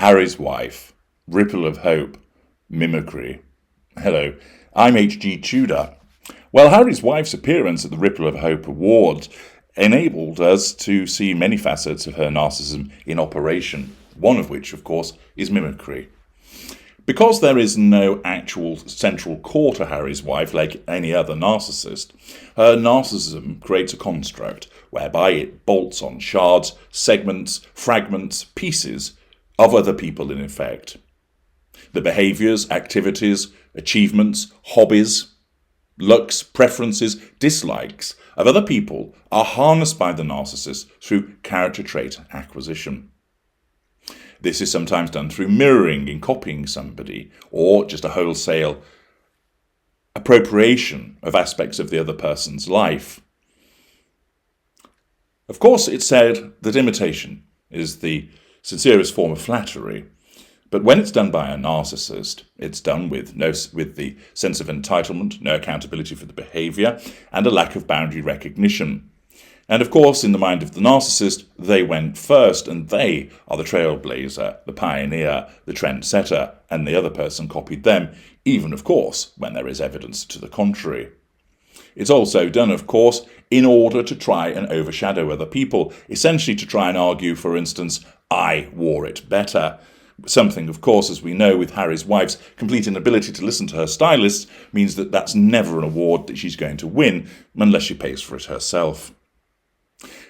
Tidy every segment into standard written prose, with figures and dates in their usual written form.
Harry's wife, Ripple of Hope, Mimicry. Hello, I'm H.G. Tudor. Well, Harry's wife's appearance at the Ripple of Hope Awards enabled us to see many facets of her narcissism in operation, one of which, of course, is mimicry. Because there is no actual central core to Harry's wife like any other narcissist, her narcissism creates a construct whereby it bolts on shards, segments, fragments, pieces of other people in effect. The behaviours, activities, achievements, hobbies, looks, preferences, dislikes of other people are harnessed by the narcissist through character trait acquisition. This is sometimes done through mirroring and copying somebody, or just a wholesale appropriation of aspects of the other person's life. Of course, it's said that imitation is the sincerest form of flattery, but when it's done by a narcissist, it's done with the sense of entitlement, no accountability for the behaviour, and a lack of boundary recognition. And of course, in the mind of the narcissist, they went first, and they are the trailblazer, the pioneer, the trendsetter, and the other person copied them, even, of course, when there is evidence to the contrary. It's also done, of course, in order to try and overshadow other people, essentially to try and argue, for instance, I wore it better. Something, of course, as we know, with Harry's wife's complete inability to listen to her stylists, means that that's never an award that she's going to win, unless she pays for it herself.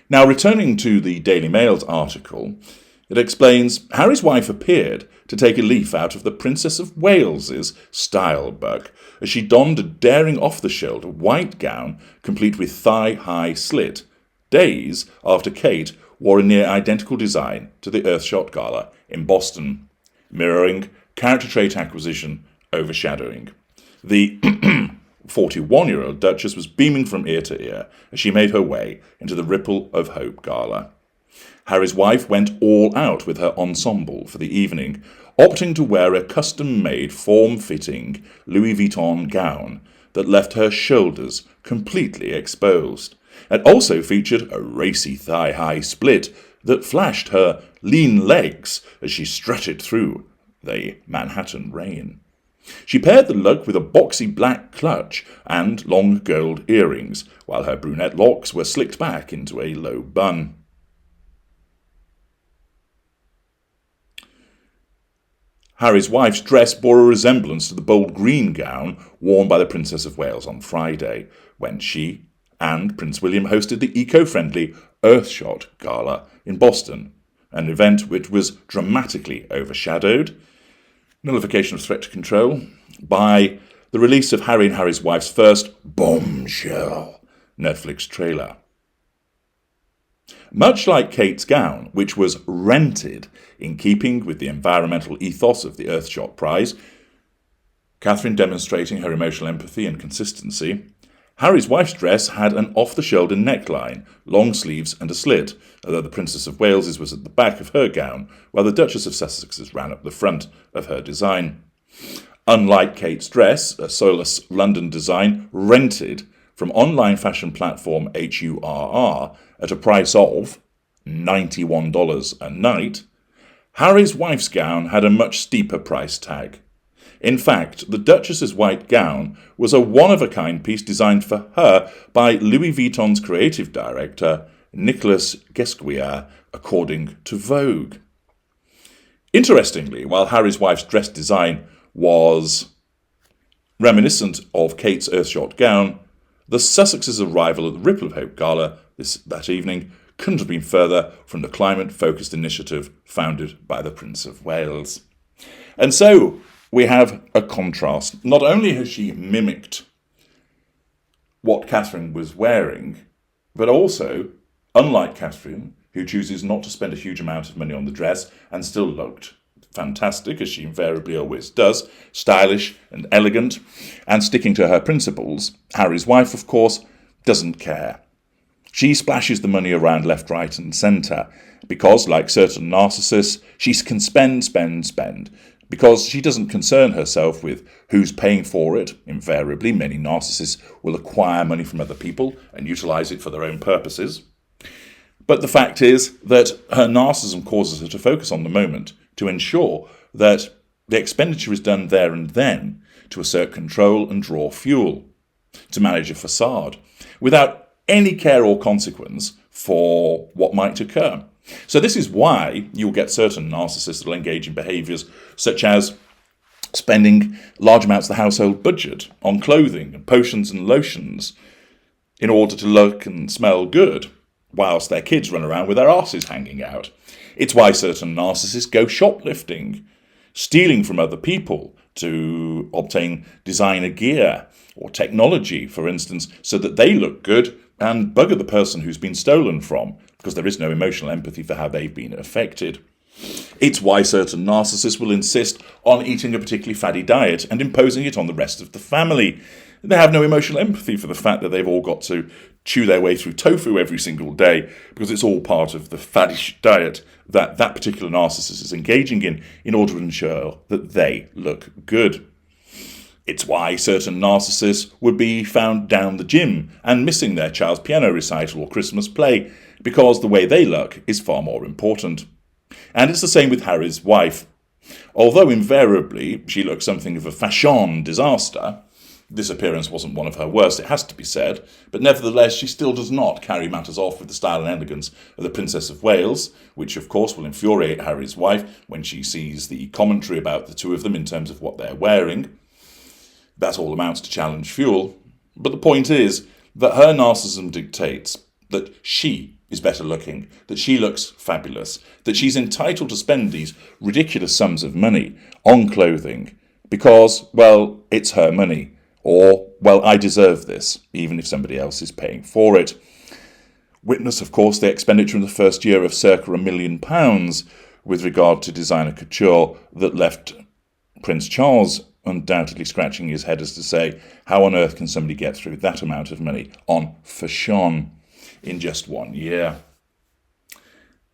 Now, returning to the Daily Mail's article, it explains Harry's wife appeared to take a leaf out of the Princess of Wales's style book as she donned a daring off-the-shoulder white gown complete with thigh-high slit, days after Kate wore a near-identical design to the Earthshot Gala in Boston, mirroring character trait acquisition overshadowing. The 41-year-old Duchess was beaming from ear to ear as she made her way into the Ripple of Hope Gala. Harry's wife went all out with her ensemble for the evening, opting to wear a custom-made, form-fitting Louis Vuitton gown that left her shoulders completely exposed. It also featured a racy thigh-high split that flashed her lean legs as she strutted through the Manhattan rain. She paired the look with a boxy black clutch and long gold earrings, while her brunette locks were slicked back into a low bun. Harry's wife's dress bore a resemblance to the bold green gown worn by the Princess of Wales on Friday, when she and Prince William hosted the eco-friendly Earthshot Gala in Boston, an event which was dramatically overshadowed, nullification of threat to control, by the release of Harry and Harry's wife's first bombshell Netflix trailer. Much like Kate's gown, which was rented in keeping with the environmental ethos of the Earthshot Prize, Catherine demonstrating her emotional empathy and consistency, Harry's wife's dress had an off-the-shoulder neckline, long sleeves and a slit, although the Princess of Wales's was at the back of her gown, while the Duchess of Sussex's ran up the front of her design. Unlike Kate's dress, a Solus London design rented from online fashion platform HURR at a price of $91 a night, Harry's wife's gown had a much steeper price tag. In fact, the Duchess's white gown was a one-of-a-kind piece designed for her by Louis Vuitton's creative director, Nicolas Guesquier, according to Vogue. Interestingly, while Harry's wife's dress design was reminiscent of Kate's Earthshot gown, the Sussex's arrival at the Ripple of Hope Gala that evening couldn't have been further from the climate-focused initiative founded by the Prince of Wales. And so, we have a contrast. Not only has she mimicked what Catherine was wearing, but also, unlike Catherine, who chooses not to spend a huge amount of money on the dress and still looked fantastic, as she invariably always does, stylish and elegant, and sticking to her principles, Harry's wife, of course, doesn't care. She splashes the money around left, right, and centre, because, like certain narcissists, she can spend, because she doesn't concern herself with who's paying for it. Invariably, many narcissists will acquire money from other people and utilise it for their own purposes. But the fact is that her narcissism causes her to focus on the moment to ensure that the expenditure is done there and then to assert control and draw fuel, to manage a facade, without any care or consequence for what might occur. So this is why you'll get certain narcissists that will engage in behaviours such as spending large amounts of the household budget on clothing and potions and lotions in order to look and smell good, whilst their kids run around with their arses hanging out. It's why certain narcissists go shoplifting, stealing from other people to obtain designer gear or technology, for instance, so that they look good and bugger the person who's been stolen from, because there is no emotional empathy for how they've been affected. It's why certain narcissists will insist on eating a particularly fatty diet and imposing it on the rest of the family. They have no emotional empathy for the fact that they've all got to chew their way through tofu every single day, because it's all part of the faddish diet that that particular narcissist is engaging in order to ensure that they look good. It's why certain narcissists would be found down the gym and missing their child's piano recital or Christmas play, because the way they look is far more important. And it's the same with Harry's wife. Although invariably she looks something of a fashion disaster, this appearance wasn't one of her worst, it has to be said, but nevertheless she still does not carry matters off with the style and elegance of the Princess of Wales, which of course will infuriate Harry's wife when she sees the commentary about the two of them in terms of what they're wearing. That all amounts to challenge fuel. But the point is that her narcissism dictates that she is better looking, that she looks fabulous, that she's entitled to spend these ridiculous sums of money on clothing because, well, it's her money. Or, well, I deserve this, even if somebody else is paying for it. Witness, of course, the expenditure in the first year of circa £1 million with regard to designer couture that left Prince Charles undoubtedly scratching his head as to say, how on earth can somebody get through that amount of money on fashion in just 1 year?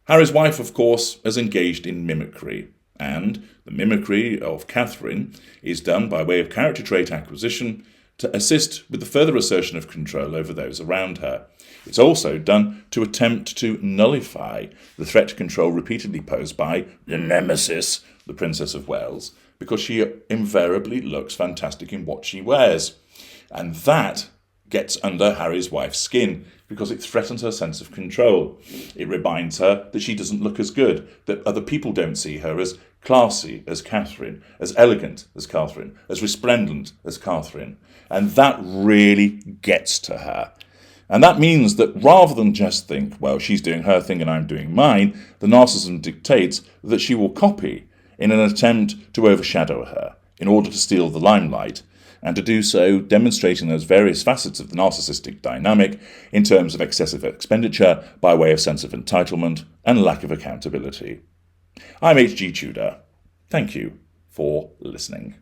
Harry's wife, of course, has engaged in mimicry, and the mimicry of Catherine is done by way of character trait acquisition to assist with the further assertion of control over those around her. It's also done to attempt to nullify the threat to control repeatedly posed by the nemesis, the Princess of Wales, because she invariably looks fantastic in what she wears. And that gets under Harry's wife's skin because it threatens her sense of control. It reminds her that she doesn't look as good, that other people don't see her as classy as Catherine, as elegant as Catherine, as resplendent as Catherine. And that really gets to her. And that means that rather than just think, well, she's doing her thing and I'm doing mine, the narcissism dictates that she will copy in an attempt to overshadow her in order to steal the limelight, and to do so demonstrating those various facets of the narcissistic dynamic in terms of excessive expenditure by way of sense of entitlement and lack of accountability. I'm H.G. Tudor. Thank you for listening.